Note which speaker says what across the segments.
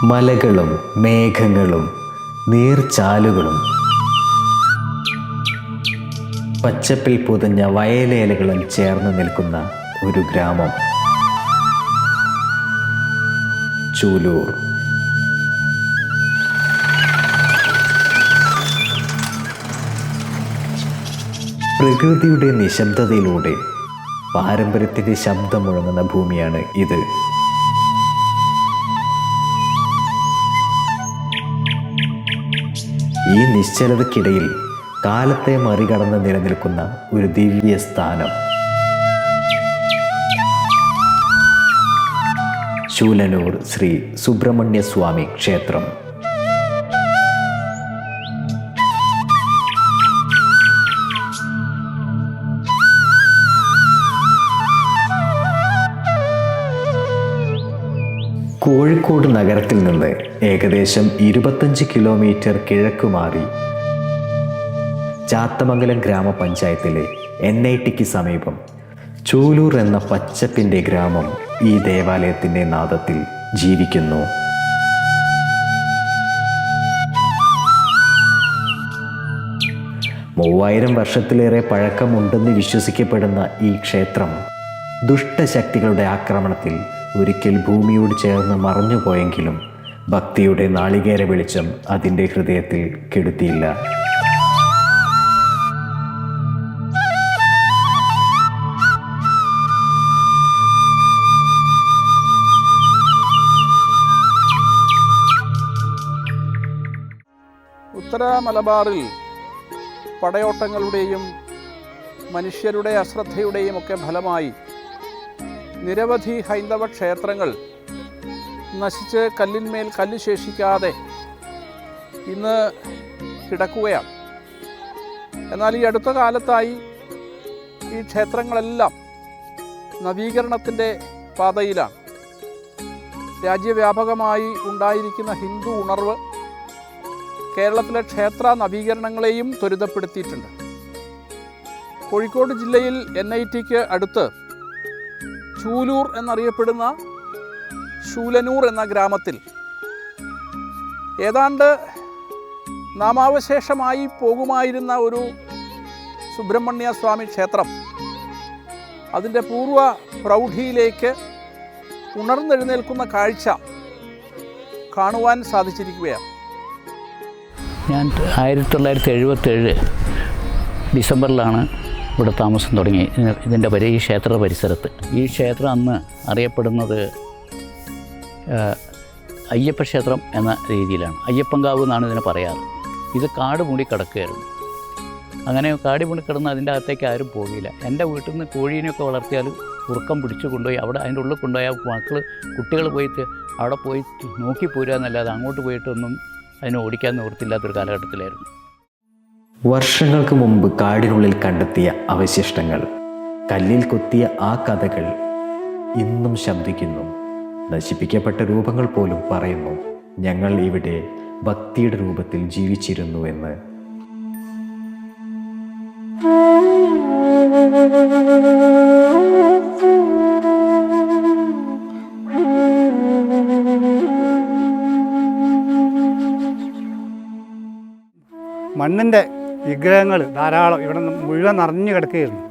Speaker 1: മലകളും മേഘങ്ങളും നീർച്ചാലുകളും പച്ചപ്പിൽ പൊതിഞ്ഞ വയലേലകളും ചേർന്ന് നിൽക്കുന്ന ഒരു ഗ്രാമം. ചൂലൂർ. പ്രകൃതിയുടെ നിശബ്ദതയിലൂടെ പാരമ്പര്യത്തിൻ്റെ ശബ്ദം മുഴങ്ങുന്ന ഭൂമിയാണ് ഇത്. ഈ നിശ്ചലതയ്ക്കിടയിൽ കാലത്തെ മറികടന്ന് നിലനിൽക്കുന്ന ഒരു ദിവ്യ സ്ഥാനം. ശൂലനൂർ ശ്രീ സുബ്രഹ്മണ്യ സ്വാമി ക്ഷേത്രം. കോഴിക്കോട് നഗരത്തിൽ നിന്ന് ഏകദേശം 25 കിലോമീറ്റർ കിഴക്കുമാറി ചാത്തമംഗലം ഗ്രാമപഞ്ചായത്തിലെ NITക്ക് സമീപം ചൂലൂർ എന്ന പച്ചപ്പിൻ്റെ ഗ്രാമം ഈ ദേവാലയത്തിൻ്റെ നാദത്തിൽ ജീവിക്കുന്നു. മൂവായിരം വർഷത്തിലേറെ പഴക്കമുണ്ടെന്ന് വിശ്വസിക്കപ്പെടുന്ന ഈ ക്ഷേത്രം ദുഷ്ടശക്തികളുടെ ആക്രമണത്തിൽ ഒരിക്കൽ ഭൂമിയോട് ചേർന്ന് മറഞ്ഞുപോയെങ്കിലും ഭക്തിയുടെ നാളികേര വെളിച്ചം അതിൻ്റെ ഹൃദയത്തിൽ കെടുത്തിയില്ല.
Speaker 2: ഉത്തര മലബാറിൽ പടയോട്ടങ്ങളുടെയും മനുഷ്യരുടെ അശ്രദ്ധയുടെയും ഒക്കെ ഫലമായി നിരവധി ഹൈന്ദവ ക്ഷേത്രങ്ങൾ നശിച്ച് കല്ലിന്മേൽ കല്ല് ശേഷിക്കാതെ ഇന്ന് കിടക്കുകയാണ്. എന്നാൽ ഈ അടുത്ത കാലത്തായി ഈ ക്ഷേത്രങ്ങളെല്ലാം നവീകരണത്തിൻ്റെ പാതയിലാണ്. രാജ്യവ്യാപകമായി ഉണ്ടായിരിക്കുന്ന ഹിന്ദു ഉണർവ് കേരളത്തിലെ ക്ഷേത്ര നവീകരണങ്ങളെയും ത്വരിതപ്പെടുത്തിയിട്ടുണ്ട്. കോഴിക്കോട് ജില്ലയിൽ NITക്ക് അടുത്ത് ചൂലൂർ എന്നറിയപ്പെടുന്ന ശൂലനൂർ എന്ന ഗ്രാമത്തിൽ ഏതാണ്ട് നാമാവശേഷമായി പോകുമായിരുന്ന ഒരു സുബ്രഹ്മണ്യ സ്വാമി ക്ഷേത്രം അതിൻ്റെ പൂർവ്വ പ്രൗഢിയിലേക്ക് ഉണർന്നെഴുന്നേൽക്കുന്ന കാഴ്ച കാണുവാൻ സാധിച്ചിരിക്കുകയാണ്.
Speaker 3: ഞാൻ 1977 ഡിസംബറിലാണ് ഇവിടെ താമസം തുടങ്ങി. ഇതിൻ്റെ ഈ ക്ഷേത്ര പരിസരത്ത്. ഈ ക്ഷേത്രം അന്ന് അറിയപ്പെടുന്നത് അയ്യപ്പ ക്ഷേത്രം എന്ന രീതിയിലാണ്. അയ്യപ്പൻകാവ് എന്നാണ് ഇതിനെ പറയാറ്. ഇത് കാട് മൂടി കിടക്കുകയായിരുന്നു. അങ്ങനെ കാട് മൂടി കിടന്ന് അതിൻ്റെ അകത്തേക്ക് ആരും പോകില്ല. എൻ്റെ വീട്ടിൽ നിന്ന് കോഴീനെയൊക്കെ വളർത്തിയാൽ ഉറക്കം പിടിച്ചു കൊണ്ടുപോയി അവിടെ അതിൻ്റെ ഉള്ളിൽ കൊണ്ടുപോയാൽ കുട്ടികൾ പോയിട്ട് അവിടെ പോയി നോക്കി പോരുക എന്നല്ലാതെ അങ്ങോട്ട് പോയിട്ടൊന്നും അതിനെ ഓടിക്കാൻ നിവൃത്തിയില്ലാത്തൊരു കാലഘട്ടത്തിലായിരുന്നു.
Speaker 1: വർഷങ്ങൾക്ക് മുമ്പ് കാടിനുള്ളിൽ കണ്ടെത്തിയ അവശിഷ്ടങ്ങൾ, കല്ലിൽ കൊത്തിയ ആ കഥകൾ ഇന്നും ശബ്ദിക്കുന്നു. നശിപ്പിക്കപ്പെട്ട രൂപങ്ങൾ പോലും പറയുന്നു, ഞങ്ങൾ ഇവിടെ ഭക്തിയുടെ രൂപത്തിൽ ജീവിച്ചിരുന്നു എന്ന്.
Speaker 4: മണ്ണിൻ്റെ വിഗ്രഹങ്ങൾ ധാരാളം ഇവിടെ മുഴുവൻ നിറഞ്ഞു കിടക്കുകയായിരുന്നു.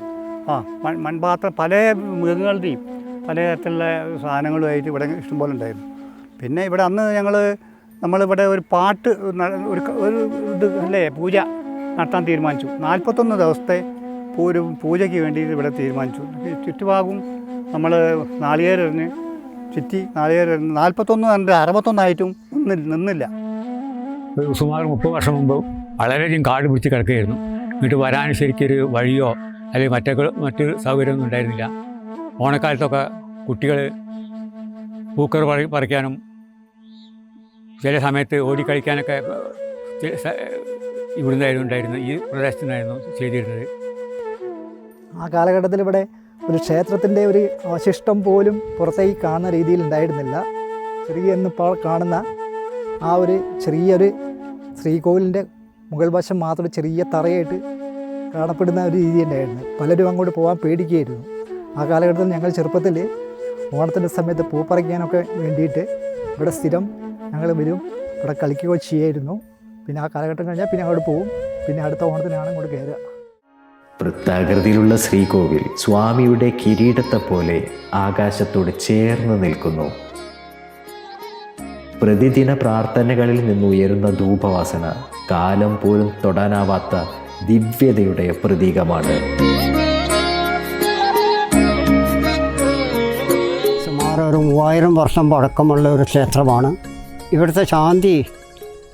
Speaker 4: മൺപാത്രം പല മൃഗങ്ങളുടെയും പല തരത്തിലുള്ള സാധനങ്ങളുമായിട്ട് ഇവിടെ ഇഷ്ടംപോലെ ഉണ്ടായിരുന്നു. പിന്നെ ഇവിടെ അന്ന് നമ്മളിവിടെ ഒരു പാട്ട് ഒരു ഇത് അല്ലേ പൂജ നടത്താൻ തീരുമാനിച്ചു. 41 ദിവസത്തെ ഒരു പൂജയ്ക്ക് വേണ്ടി ഇവിടെ തീരുമാനിച്ചു. ചുറ്റുഭാഗവും നമ്മൾ നാളികേരെറിഞ്ഞ് ചുറ്റി 41 കണ്ട് 61 നിന്നില്ല.
Speaker 5: സുമാർ 30 വർഷം മുമ്പ് വളരെയധികം കാട് പിടിച്ച് കിടക്കുകയായിരുന്നു. എന്നിട്ട് വരാൻ ശരിക്കൊരു വഴിയോ അല്ലെങ്കിൽ മറ്റൊരു സൗകര്യമൊന്നും ഉണ്ടായിരുന്നില്ല. ഓണക്കാലത്തൊക്കെ കുട്ടികൾ പൂക്കർ പറിക്കാനും ചില സമയത്ത് ഓടിക്കളിക്കാനൊക്കെ ഉണ്ടായിരുന്നു. ഈ പ്രദേശത്തുനിന്നായിരുന്നു ചെയ്തിരുന്നത്.
Speaker 6: ആ കാലഘട്ടത്തിൽ ഇവിടെ ഒരു ക്ഷേത്രത്തിൻ്റെ ഒരു അവശിഷ്ടം പോലും പുറത്തേക്ക് കാണുന്ന രീതിയിൽ ഉണ്ടായിരുന്നില്ല. ചെറിയെന്നിപ്പോൾ കാണുന്ന ആ ഒരു ചെറിയൊരു ശ്രീകോവിലിൻ്റെ മുകൾ വശം മാത്രം ചെറിയ തറയായിട്ട് കാണപ്പെടുന്ന ഒരു രീതി ഉണ്ടായിരുന്നു. പലരും അങ്ങോട്ട് പോകാൻ പേടിക്കുകയായിരുന്നു. ആ കാലഘട്ടത്തിൽ ഞങ്ങൾ ചെറുപ്പത്തിൽ ഓണത്തിൻ്റെ സമയത്ത് പൂ പറിക്കാനൊക്കെ വേണ്ടിയിട്ട് ഇവിടെ സ്ഥിരം ഞങ്ങൾ വരും, ഇവിടെ കളിക്കുകയോ ചെയ്യായിരുന്നു. പിന്നെ ആ കാലഘട്ടം കഴിഞ്ഞാൽ പിന്നെ അങ്ങോട്ട് പോകും. പിന്നെ അടുത്ത ഓണത്തിനാണ് ഇങ്ങോട്ട് കയറുക.
Speaker 1: വൃത്താകൃതിയിലുള്ള ശ്രീകോവിൽ സ്വാമിയുടെ കിരീടത്തെ പോലെ ആകാശത്തോട് ചേർന്ന് നിൽക്കുന്നു. പ്രതിദിന പ്രാർത്ഥനകളിൽ നിന്നുയരുന്ന ധൂപവാസന കാലം പോലും തൊടാനാവാത്ത ദിവ്യതയുടെ പ്രതീകമാണ്.
Speaker 7: സുമാർ ഒരു 3000 വർഷം പഴക്കമുള്ള ഒരു ക്ഷേത്രമാണ്. ഇവിടുത്തെ ശാന്തി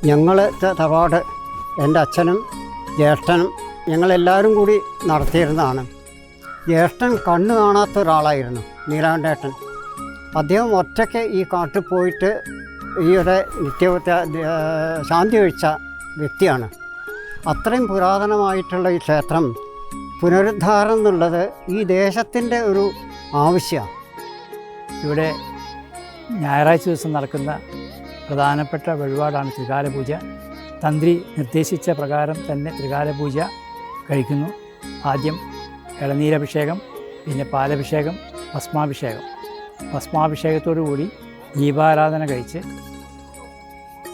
Speaker 7: ഞങ്ങളുടെ തറവാട്, എൻ്റെ അച്ഛനും ജ്യേഷ്ഠനും ഞങ്ങളെല്ലാവരും കൂടി നടത്തിയിരുന്നതാണ്. ജ്യേഷ്ഠൻ കണ്ണ് കാണാത്ത ഒരാളായിരുന്നു, നീലാണ്ടേട്ടൻ. അദ്ദേഹം ഒറ്റയ്ക്ക് ഈ കാട്ടിൽ പോയിട്ട് ഈയൊരു ശാന്തി കഴിച്ച വ്യക്തിയാണ്. അത്രയും പുരാതനമായിട്ടുള്ള ഈ ക്ഷേത്രം പുനരുദ്ധാരണം എന്നുള്ളത് ഈ ദേശത്തിൻ്റെ ഒരു ആവശ്യമാണ്.
Speaker 5: ഇവിടെ ഞായറാഴ്ച ദിവസം നടക്കുന്ന പ്രധാനപ്പെട്ട വഴിപാടാണ് ത്രികാലപൂജ. തന്ത്രി നിർദ്ദേശിച്ച പ്രകാരം തന്നെ ത്രികാലപൂജ കഴിക്കുന്നു. ആദ്യം ഇളനീരഭിഷേകം, പിന്നെ പാലഭിഷേകം, ഭസ്മാഭിഷേകം. ഭസ്മാഭിഷേകത്തോടു കൂടി ദീപാരാധന കഴിച്ച്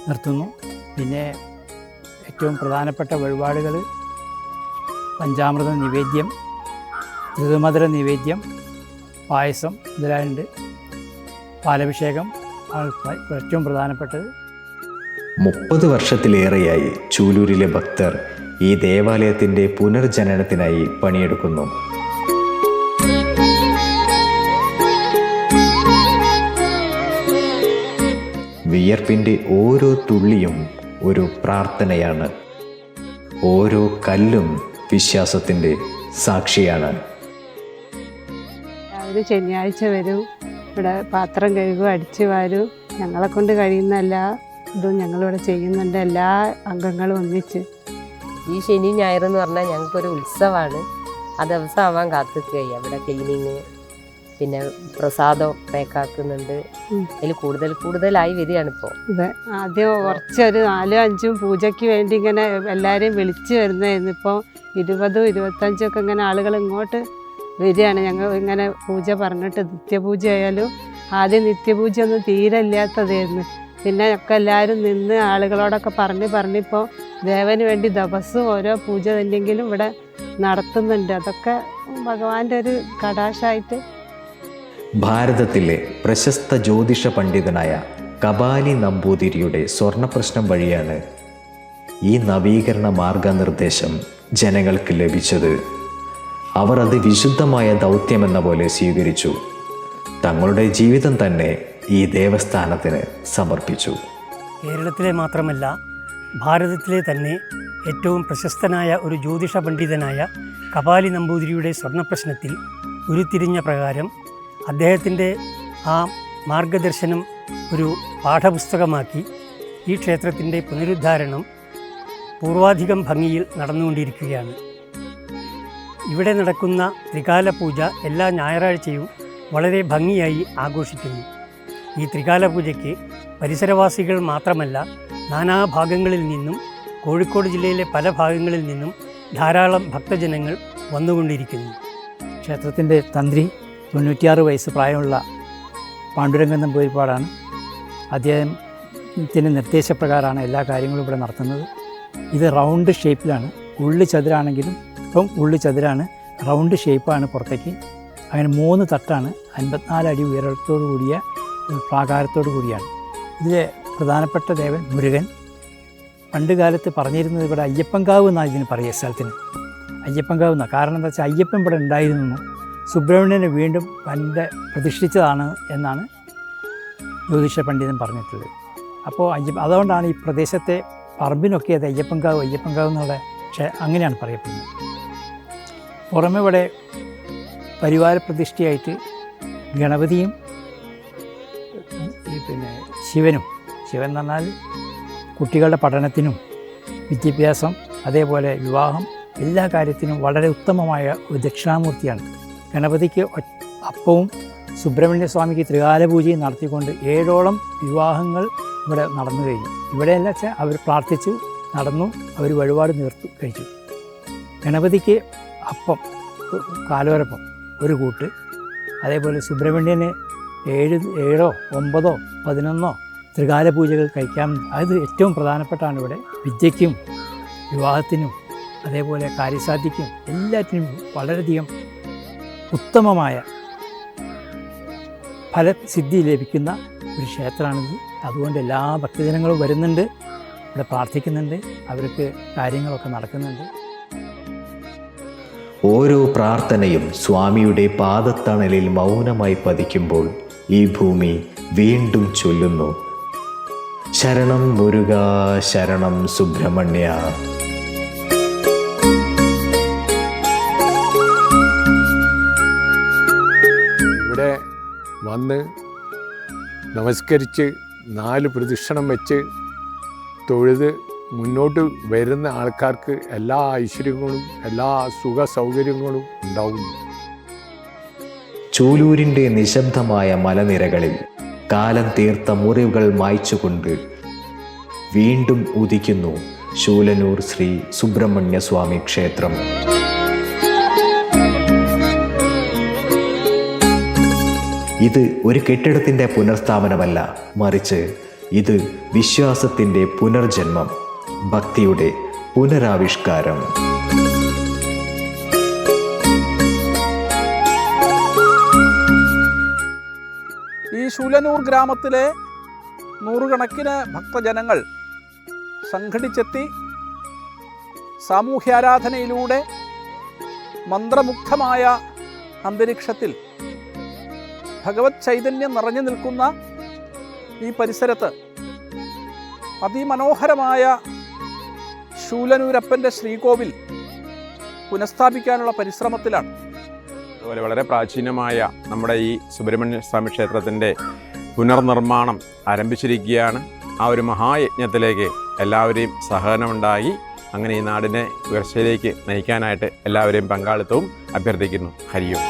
Speaker 5: നിർത്തുന്നു. പിന്നെ ഏറ്റവും പ്രധാനപ്പെട്ട വഴിപാടുകൾ പഞ്ചാമൃത നിവേദ്യം, ഋതുമധുര നിവേദ്യം, പായസം ഇതിലുണ്ട്. പാലഭിഷേകം ആണ് ഏറ്റവും പ്രധാനപ്പെട്ടത്.
Speaker 1: 30 വർഷത്തിലേറെയായി ചൂലൂരിലെ ഭക്തർ ഈ ദേവാലയത്തിൻ്റെ പുനർജനനത്തിനായി പണിയെടുക്കുന്നു. വിയർപ്പിൻ്റെ ഓരോ തുള്ളിയും ഒരു പ്രാർത്ഥനയാണ്. ഓരോ കല്ലും വിശ്വാസത്തിൻ്റെ സാക്ഷിയാണ്.
Speaker 8: രാവിലെ ശനിയാഴ്ച വരും, ഇവിടെ പാത്രം കഴുകും, അടിച്ചു വാരും. ഞങ്ങളെ കൊണ്ട് കഴിയുന്ന എല്ലാ ഇതും ഞങ്ങളിവിടെ ചെയ്യുന്നുണ്ട്, എല്ലാ അംഗങ്ങളും ഒന്നിച്ച്.
Speaker 9: ഈ ശനി ഞായറെന്ന് പറഞ്ഞാൽ ഞങ്ങൾക്കൊരു ഉത്സവമാണ്. ആ ദിവസം ആവാൻ കാത്തിക്കുകയാണ്. ഇവിടെ ക്ലീനിങ്, പിന്നെ പ്രസാദം പാക്കാക്കുന്നുണ്ട്. അതിൽ കൂടുതലായി വരികയാണ് ഇപ്പോൾ.
Speaker 8: അതെ, ആദ്യം കുറച്ചൊരു 4-5 പൂജയ്ക്ക് വേണ്ടി ഇങ്ങനെ എല്ലാവരെയും വിളിച്ച് വരുന്നതായിരുന്നു. ഇപ്പോൾ 20, 25 ഇങ്ങനെ ആളുകൾ ഇങ്ങോട്ട് വരികയാണ്. ഞങ്ങൾ ഇങ്ങനെ പൂജ പറഞ്ഞിട്ട് നിത്യപൂജ ആയാലും ആദ്യം നിത്യപൂജ ഒന്നും തീരെ ഇല്ലാത്തതായിരുന്നു. പിന്നെ ഒക്കെ എല്ലാവരും നിന്ന് ആളുകളോടൊക്കെ പറഞ്ഞിപ്പോൾ ദേവന് വേണ്ടി ദിവസവും ഓരോ പൂജ തന്നെയെങ്കിലും ഇവിടെ നടത്തുന്നുണ്ട്. അതൊക്കെ ഭഗവാന്റെ ഒരു കടാക്ഷമായിട്ട്.
Speaker 1: ഭാരതത്തിലെ പ്രശസ്ത ജ്യോതിഷ പണ്ഡിതനായ കപാലി നമ്പൂതിരിയുടെ സ്വർണ്ണപ്രശ്നം വഴിയാണ് ഈ നവീകരണ മാർഗനിർദ്ദേശം ജനങ്ങൾക്ക് ലഭിച്ചത്. അവർ അത് വിശുദ്ധമായ ദൗത്യമെന്ന പോലെ സ്വീകരിച്ചു. തങ്ങളുടെ ജീവിതം തന്നെ ഈ ദേവസ്ഥാനത്തിന് സമർപ്പിച്ചു.
Speaker 10: കേരളത്തിലെ മാത്രമല്ല ഭാരതത്തിലെ തന്നെ ഏറ്റവും പ്രശസ്തനായ ഒരു ജ്യോതിഷ പണ്ഡിതനായ കപാലി നമ്പൂതിരിയുടെ സ്വർണ്ണപ്രശ്നത്തിൽ ഉരുത്തിരിഞ്ഞ പ്രകാരം അദ്ദേഹത്തിൻ്റെ ആ മാർഗദർശനം ഒരു പാഠപുസ്തകമാക്കി ഈ ക്ഷേത്രത്തിൻ്റെ പുനരുദ്ധാരണം പൂർവാധികം ഭംഗിയിൽ നടന്നുകൊണ്ടിരിക്കുകയാണ്. ഇവിടെ നടക്കുന്ന ത്രികാല പൂജ എല്ലാ ഞായറാഴ്ചയും വളരെ ഭംഗിയായി ആഘോഷിക്കുന്നു. ഈ ത്രികാല പൂജയ്ക്ക് പരിസരവാസികൾ മാത്രമല്ല, നാനാഭാഗങ്ങളിൽ നിന്നും, കോഴിക്കോട് ജില്ലയിലെ പല ഭാഗങ്ങളിൽ നിന്നും ധാരാളം ഭക്തജനങ്ങൾ വന്നുകൊണ്ടിരിക്കുന്നു.
Speaker 5: ക്ഷേത്രത്തിൻ്റെ തന്ത്രി 96 വയസ്സ് പ്രായമുള്ള പാണ്ഡുരംഗൻ നമ്പൂതിരിപ്പാടാണ്. അദ്ദേഹത്തിൻ്റെ നിർദ്ദേശപ്രകാരമാണ് എല്ലാ കാര്യങ്ങളും ഇവിടെ നടത്തുന്നത്. ഇത് റൗണ്ട് ഷേപ്പിലാണ്. ഉള്ളു ചതുരാണെങ്കിലും ഇപ്പം ഉള്ളു ചതുരാണ്, റൗണ്ട് ഷേപ്പാണ് പുറത്തേക്ക്. അങ്ങനെ 3 തട്ടാണ്, 54 അടി ഉയരത്തോടു കൂടിയ പ്രാകാരത്തോടു കൂടിയാണ്. ഇതിലെ പ്രധാനപ്പെട്ട ദേവൻ മുരുകൻ. പണ്ട് കാലത്ത് പറഞ്ഞിരുന്നത് ഇവിടെ അയ്യപ്പൻകാവ് എന്നാണ് ഇതിന് പറയുക, സ്ഥലത്തിന് അയ്യപ്പൻകാവ് എന്നാണ്. കാരണം എന്താ വെച്ചാൽ അയ്യപ്പൻ ഇവിടെ ഉണ്ടായിരുന്നു, സുബ്രഹ്മണ്യനെ വീണ്ടും പ്രതിഷ്ഠിച്ചതാണ് എന്നാണ് ജ്യോതിഷ പണ്ഡിതൻ പറഞ്ഞിട്ടുള്ളത്. അപ്പോൾ അതുകൊണ്ടാണ് ഈ പ്രദേശത്തെ പറമ്പിനൊക്കെ അത് അയ്യപ്പൻകാവ് എന്നുള്ള അങ്ങനെയാണ് പറയപ്പെടുന്നത്. പുറമെ ഇവിടെ പരിവാര പ്രതിഷ്ഠയായിട്ട് ഗണപതിയും പിന്നെ ശിവൻ എന്ന് പറഞ്ഞാൽ കുട്ടികളുടെ പഠനത്തിനും വിദ്യാഭ്യാസം, അതേപോലെ വിവാഹം, എല്ലാ കാര്യത്തിനും വളരെ ഉത്തമമായ ഒരു ദക്ഷിണാമൂർത്തിയാണ്. ഗണപതിക്ക് അപ്പവും സുബ്രഹ്മണ്യ സ്വാമിക്ക് ത്രികാലപൂജയും നടത്തിക്കൊണ്ട് 7ഓളം വിവാഹങ്ങൾ ഇവിടെ നടന്നു കഴിഞ്ഞു. ഇവിടെയല്ല വെച്ചാൽ അവർ പ്രാർത്ഥിച്ചു, നടന്നു, അവർ വഴിപാട് കഴിച്ചു. ഗണപതിക്ക് അപ്പം, കാലോരപ്പം ഒരു കൂട്ട്, അതേപോലെ സുബ്രഹ്മണ്യന് 7, 9, 11 ത്രികാല പൂജകൾ കഴിക്കാം. അത് ഏറ്റവും പ്രധാനപ്പെട്ടാണ് ഇവിടെ. വിദ്യയ്ക്കും വിവാഹത്തിനും അതേപോലെ കാര്യസാധ്യക്കും എല്ലാറ്റിനും വളരെയധികം ഉത്തമമായ ഫലസിദ്ധി ലഭിക്കുന്ന ഒരു ക്ഷേത്രമാണിത്. അതുകൊണ്ട് എല്ലാ ഭക്തജനങ്ങളും വരുന്നുണ്ട്, ഇവിടെ പ്രാർത്ഥിക്കുന്നുണ്ട്, അവർക്ക് കാര്യങ്ങളൊക്കെ നടക്കുന്നുണ്ട്.
Speaker 1: ഓരോ പ്രാർത്ഥനയും സ്വാമിയുടെ പാദത്തണലിൽ മൗനമായി പതിക്കുമ്പോൾ ഈ ഭൂമി വീണ്ടും ചൊല്ലുന്നു, ശരണം മുരുക, ശരണം സുബ്രഹ്മണ്യ.
Speaker 11: ഇവിടെ വന്ന് നമസ്കരിച്ച് 4 പ്രദക്ഷിണം വെച്ച് തൊഴുത് മുന്നോട്ട് വരുന്ന ആൾക്കാർക്ക് എല്ലാ ഐശ്വര്യങ്ങളും എല്ലാ സുഖ സൗകര്യങ്ങളും ഉണ്ടാവുന്നു.
Speaker 1: ചൂലൂരിൻ്റെ നിശബ്ദമായ മലനിരകളിൽ കാലം തീർത്ത മുറിവുകൾ മായ്ച്ചുകൊണ്ട് വീണ്ടും ഉദിക്കുന്നു ശൂലനൂർ ശ്രീ സുബ്രഹ്മണ്യ സ്വാമി ക്ഷേത്രം. ഇത് ഒരു കെട്ടിടത്തിൻ്റെ പുനർസ്ഥാപനമല്ല, മറിച്ച് ഇത് വിശ്വാസത്തിൻ്റെ പുനർജന്മം, ഭക്തിയുടെ പുനരാവിഷ്കാരം.
Speaker 2: ഈ ശൂലനൂർ ഗ്രാമത്തിലെ നൂറുകണക്കിന് ഭക്തജനങ്ങൾ സംഘടിച്ചെത്തി സാമൂഹ്യാരാധനയിലൂടെ മന്ത്രമുഗ്ധമായ അന്തരീക്ഷത്തിൽ ഭഗവത് ചൈതന്യം നിറഞ്ഞു നിൽക്കുന്ന ഈ പരിസരത്ത് അതിമനോഹരമായ ശൂലനൂരപ്പൻ്റെ ശ്രീകോവിൽ പുനഃസ്ഥാപിക്കാനുള്ള പരിശ്രമത്തിലാണ്.
Speaker 12: അതുപോലെ വളരെ പ്രാചീനമായ നമ്മുടെ ഈ സുബ്രഹ്മണ്യ സ്വാമി ക്ഷേത്രത്തിൻ്റെ പുനർനിർമ്മാണം ആരംഭിച്ചിരിക്കുകയാണ്. ആ ഒരു മഹായജ്ഞത്തിലേക്ക് എല്ലാവരെയും സഹകരണമുണ്ടായി അങ്ങനെ ഈ നാടിനെ ഉയർച്ചയിലേക്ക് നയിക്കാനായിട്ട് എല്ലാവരെയും പങ്കാളിത്തവും അഭ്യർത്ഥിക്കുന്നു. ഹരിയോം.